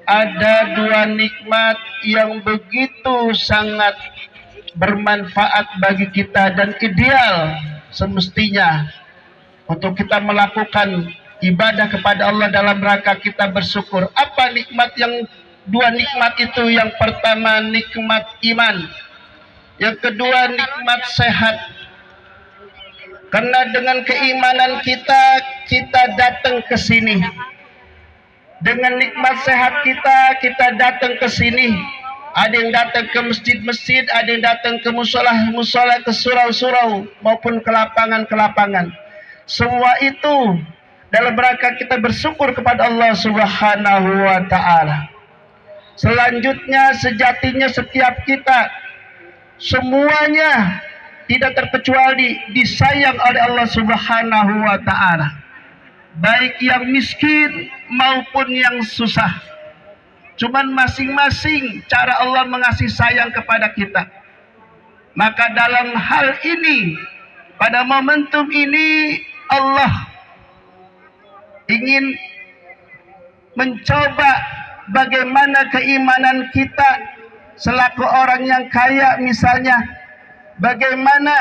ada dua nikmat yang begitu sangat bermanfaat bagi kita dan ideal semestinya untuk kita melakukan ibadah kepada Allah dalam rangka kita bersyukur. Apa nikmat yang dua nikmat itu? Yang pertama nikmat iman, yang kedua nikmat sehat. Karena dengan keimanan kita datang ke sini. Dengan nikmat sehat kita datang ke sini. Ada yang datang ke masjid-masjid, ada yang datang ke musola-musola, ke surau-surau maupun ke lapangan-lapangan. Semua itu dalam rangka kita bersyukur kepada Allah Subhanahu wa taala. Selanjutnya sejatinya setiap kita semuanya tidak terkecuali disayang oleh Allah Subhanahu wa taala. Baik yang miskin maupun yang susah. Cuman masing-masing cara Allah mengasih sayang kepada kita. Maka dalam hal ini, pada momentum ini Allah ingin mencoba bagaimana keimanan kita selaku orang yang kaya misalnya. Bagaimana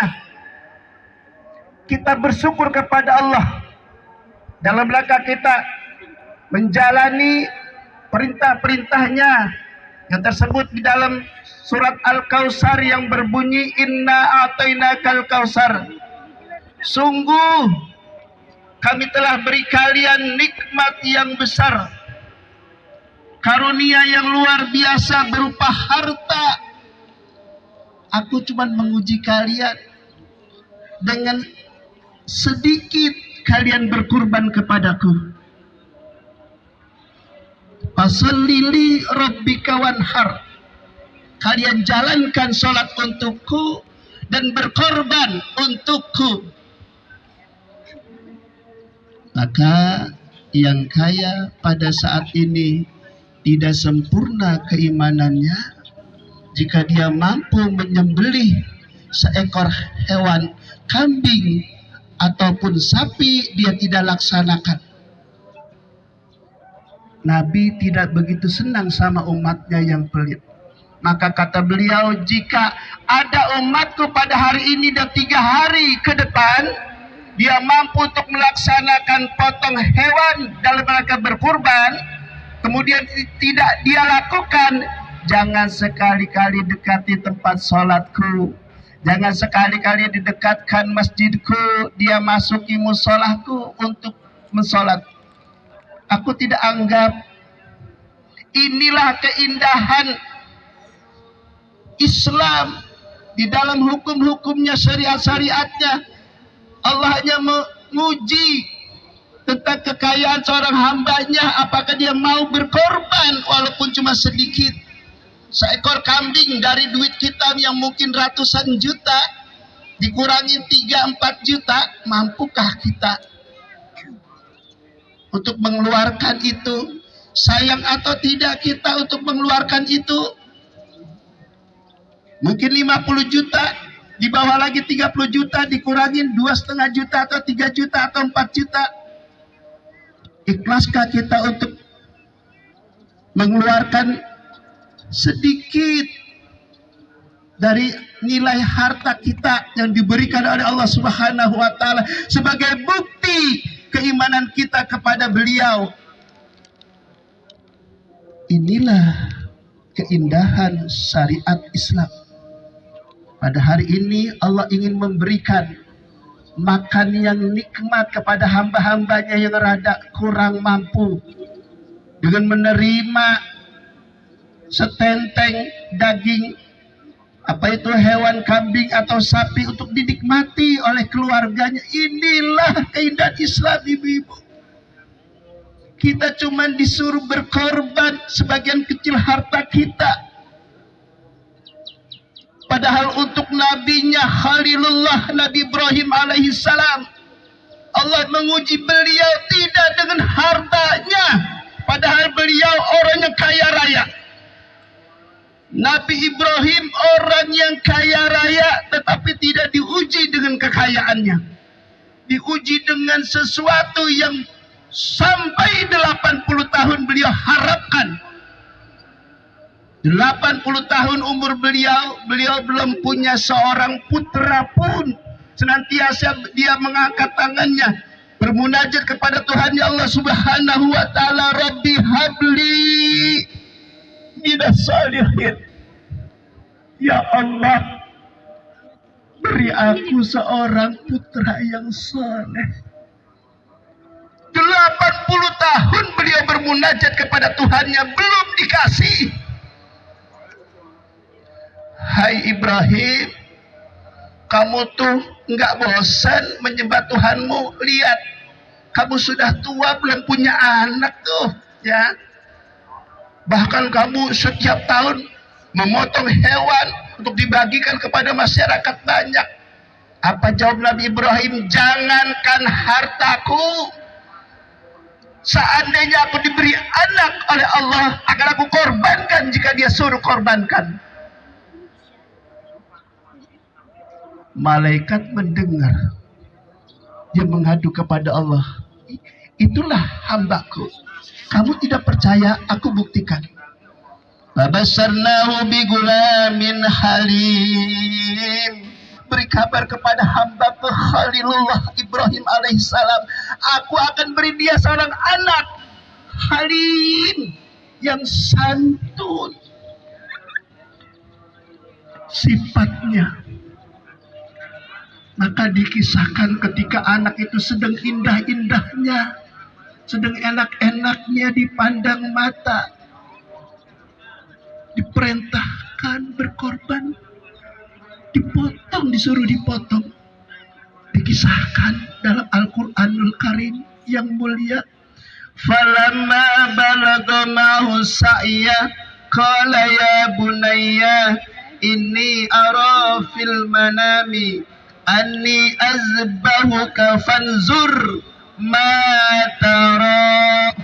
kita bersyukur kepada Allah dalam rangka kita menjalani perintah-perintahnya yang tersebut di dalam surat Al-Kautsar yang berbunyi inna a'tainakal kautsar. Sungguh kami telah beri kalian nikmat yang besar, karunia yang luar biasa berupa harta. Aku cuma menguji kalian dengan sedikit kalian berkurban kepadaku. Fasholli rabbika wanhar. Kalian jalankan sholat untukku dan berkorban untukku. Maka yang kaya pada saat ini tidak sempurna keimanannya jika dia mampu menyembelih seekor hewan kambing ataupun sapi, dia tidak laksanakan. Nabi tidak begitu senang sama umatnya yang pelit. Maka kata beliau, jika ada umatku pada hari ini dan 3 hari ke depan, dia mampu untuk melaksanakan potong hewan dalam rangka berkurban, kemudian tidak dia lakukan, jangan sekali-kali dekati tempat sholatku. Jangan sekali-kali didekatkan masjidku, dia masuki musolahku untuk mensolat. Aku tidak anggap. Inilah keindahan Islam di dalam hukum-hukumnya, syariat-syariatnya. Allah hanya menguji tentang kekayaan seorang hambanya, apakah dia mau berkorban walaupun cuma sedikit. Seekor kambing dari duit kita yang mungkin ratusan juta, dikurangi 3-4 juta, mampukah kita untuk mengeluarkan itu? Sayang atau tidak kita untuk mengeluarkan itu? Mungkin 50 juta, di bawah lagi 30 juta, dikurangin 2,5 juta atau 3 juta atau 4 juta. Ikhlaskah kita untuk mengeluarkan sedikit dari nilai harta kita yang diberikan oleh Allah Subhanahu wa taala sebagai bukti keimanan kita kepada beliau? Inilah keindahan syariat Islam. Pada hari ini Allah ingin memberikan makan yang nikmat kepada hamba-hambanya yang rada kurang mampu dengan menerima setenteng daging, apa itu hewan kambing atau sapi untuk dinikmati oleh keluarganya. Inilah keindahan Islam, ibu-ibu. Kita cuma disuruh berkorban sebagian kecil harta kita, padahal untuk nabinya Khalilullah Nabi Ibrahim alaihissalam, Allah menguji beliau tidak dengan hartanya, padahal beliau orang yang kaya raya. Nabi Ibrahim orang yang kaya raya, tetapi tidak diuji dengan kekayaannya. Diuji dengan sesuatu yang sampai 80 tahun beliau harapkan. 80 tahun umur beliau belum punya seorang putra pun. Senantiasa dia mengangkat tangannya bermunajat kepada Tuhan ya Allah Subhanahu wa taala, Rabbi habli minas salihin. Ya Allah, beri aku seorang putra yang saleh. 80 tahun beliau bermunajat kepada Tuhannya, belum dikasih. Hai Ibrahim, kamu tuh nggak bosan menyembah Tuhanmu? Lihat, kamu sudah tua, belum punya anak tuh, ya. Bahkan kamu setiap tahun memotong hewan untuk dibagikan kepada masyarakat banyak. Apa jawab Nabi Ibrahim? Jangankan hartaku, seandainya aku diberi anak oleh Allah, akan aku korbankan jika dia suruh korbankan. Malaikat mendengar, dia mengadu kepada Allah, itulah hambaku. Kamu tidak percaya, aku buktikan. Babasarnahu bigulamin halim. Beri kabar kepada hambaku Khalilullah Ibrahim alaihissalam, aku akan beri dia seorang anak halim, yang santun sifatnya. Maka dikisahkan ketika anak itu sedang indah-indahnya, sedang enak-enaknya dipandang mata, diperintahkan berkorban, dipotong, disuruh dipotong. Dikisahkan dalam Al-Quranul Karim yang mulia, falamma balagha ma'hu sa'ya qala ya bunayya inni ara fil manami anni azbahuka fanzur ma tara.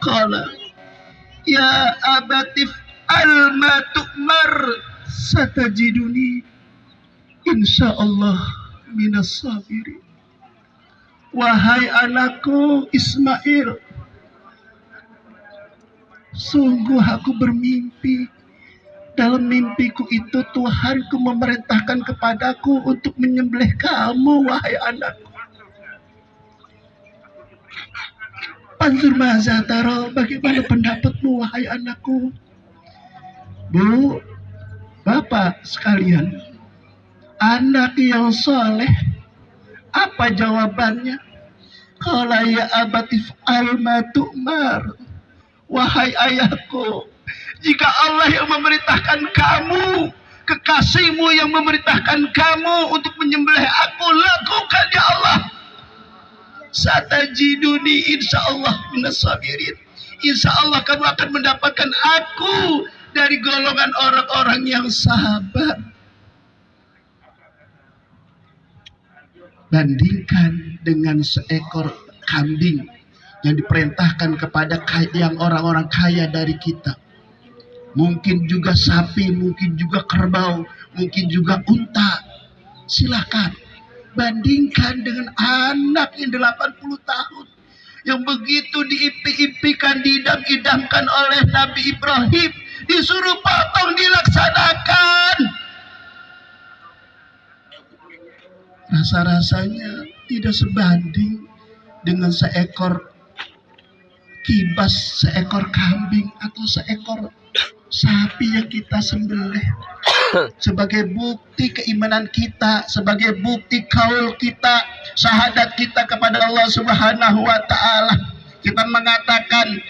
Qala ya abatif al-ma tu'mar satajiduni insyaallah minas sabirin. Wahai anakku Ismail, sungguh aku bermimpi. Dalam mimpiku itu Tuhanku memerintahkan kepadaku untuk menyembelih kamu, wahai anakku. Panzur mazataro, bagaimana pendapatmu, wahai anakku? Bu, bapak sekalian, anak yang soleh, apa jawabannya? Qala ya abatif al-ma tu'mar. Wahai ayahku, jika Allah yang memerintahkan kamu, kekasihmu yang memerintahkan kamu untuk menyembelih aku, lakukan ya Allah. Satajiduni insyaallah minas sabirin. Insyaallah kamu akan mendapatkan aku dari golongan orang-orang yang sabar. Bandingkan dengan seekor kambing yang diperintahkan kepada yang orang-orang kaya dari kita. Mungkin juga sapi, mungkin juga kerbau, mungkin juga unta. Silakan bandingkan dengan anak yang 80 tahun yang begitu diimpi-impikan, diidam-idamkan oleh Nabi Ibrahim, disuruh potong, dilaksanakan. Rasa-rasanya tidak sebanding dengan seekor kibas, seekor kambing atau seekor sapi yang kita sembelih sebagai bukti keimanan kita, sebagai bukti kaul kita, syahadat kita kepada Allah Subhanahu wa taala. Kita mengatakan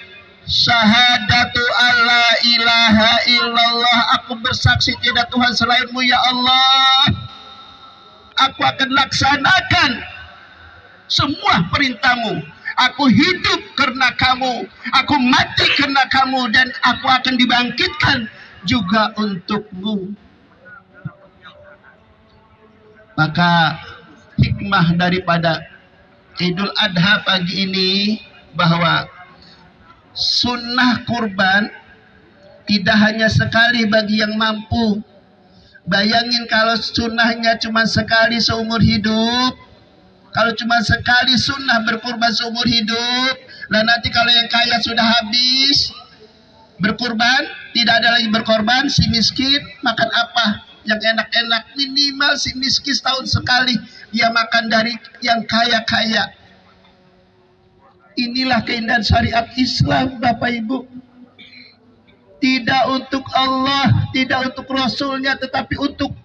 syahadatu alla ilaha illallah, aku bersaksi tidak Tuhan selainmu ya Allah. Aku akan laksanakan semua perintahmu. Aku hidup karena kamu, aku mati karena kamu, dan aku akan dibangkitkan juga untukmu. Maka hikmah daripada Idul Adha pagi ini bahwa sunnah kurban tidak hanya sekali bagi yang mampu. Bayangin kalau sunnahnya cuma sekali seumur hidup. Kalau cuma sekali sunnah berkurban seumur hidup, lah nanti kalau yang kaya sudah habis berkurban, tidak ada lagi berkorban. Si miskin makan apa yang enak-enak, minimal si miskin setahun sekali dia makan dari yang kaya-kaya. Inilah keindahan syariat Islam, Bapak Ibu. Tidak untuk Allah, tidak untuk Rasulnya, tetapi untuk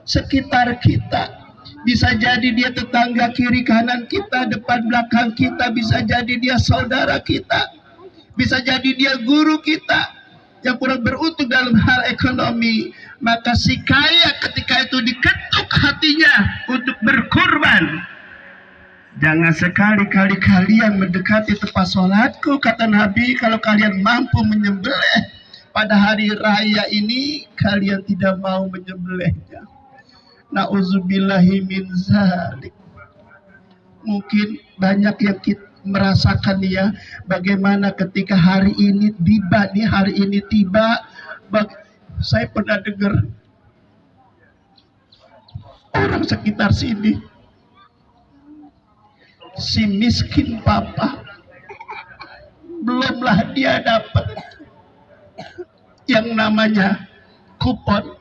sekitar kita. Bisa jadi dia tetangga kiri kanan kita, depan belakang kita. Bisa jadi dia saudara kita. Bisa jadi dia guru kita yang kurang beruntung dalam hal ekonomi. Maka si kaya ketika itu diketuk hatinya untuk berkurban. Jangan sekali-kali kalian mendekati tempat sholatku, kata Nabi, kalau kalian mampu menyembelih pada hari raya ini, kalian tidak mau menyembelihnya. Na'udzubillahi min zalik. Mungkin banyak yang kita merasakan ya, bagaimana ketika hari ini tiba, saya pernah dengar orang sekitar sini, si miskin papa, belumlah dia dapat yang namanya kupon,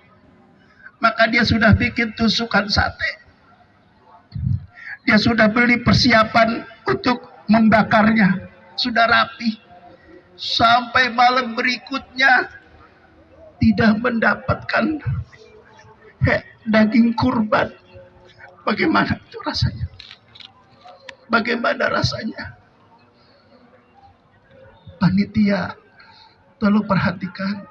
maka dia sudah bikin tusukan sate, dia sudah beli persiapan untuk membakarnya, sudah rapi, sampai malam berikutnya tidak mendapatkan daging kurban. Bagaimana itu rasanya? Bagaimana rasanya? Panitia, tolong perhatikan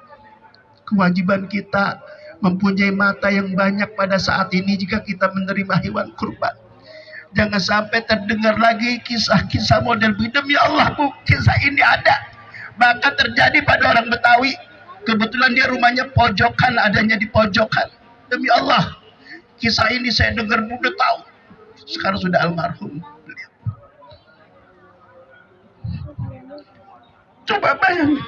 kewajiban kita mempunyai mata yang banyak pada saat ini jika kita menerima hewan kurban. Jangan sampai terdengar lagi kisah-kisah model demi Allah, Bu, kisah ini ada. Bahkan terjadi pada orang Betawi. Kebetulan dia rumahnya pojokan, adanya di pojokan. Demi Allah, kisah ini saya dengar muda tahu. Sekarang sudah almarhum. Coba bayangin,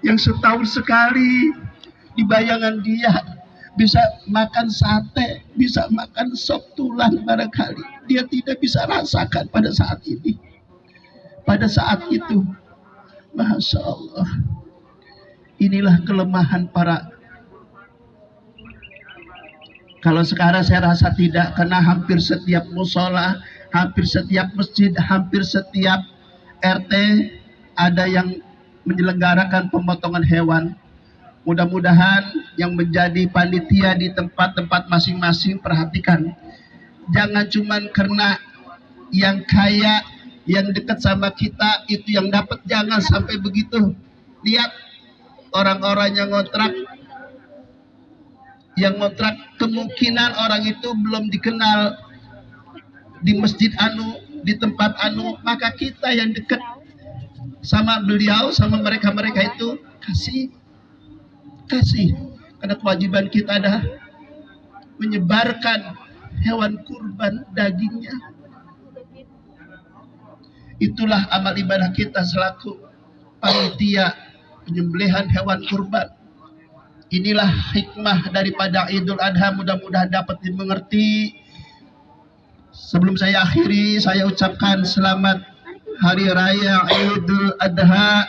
yang setahun sekali di bayangan dia bisa makan sate, bisa makan sop tulang barangkali. Dia tidak bisa rasakan pada saat ini. Pada saat itu, Masya Allah. Inilah kelemahan para. Kalau sekarang saya rasa tidak, karena hampir setiap musola, hampir setiap masjid, hampir setiap RT ada yang menyelenggarakan pemotongan hewan. Mudah-mudahan yang menjadi panitia di tempat-tempat masing-masing perhatikan. Jangan cuman karena yang kaya, yang dekat sama kita itu yang dapat, jangan sampai begitu. Lihat orang-orang yang ngontrak, kemungkinan orang itu belum dikenal di masjid anu, di tempat anu, maka kita yang dekat sama beliau, sama mereka-mereka itu kasih. Karena kewajiban kita adalah menyebarkan hewan kurban dagingnya. Itulah amal ibadah kita selaku panitia penyembelihan hewan kurban. Inilah hikmah daripada Idul Adha, mudah-mudahan dapat dimengerti. Sebelum saya akhiri, saya ucapkan selamat Hari Raya Idul Adha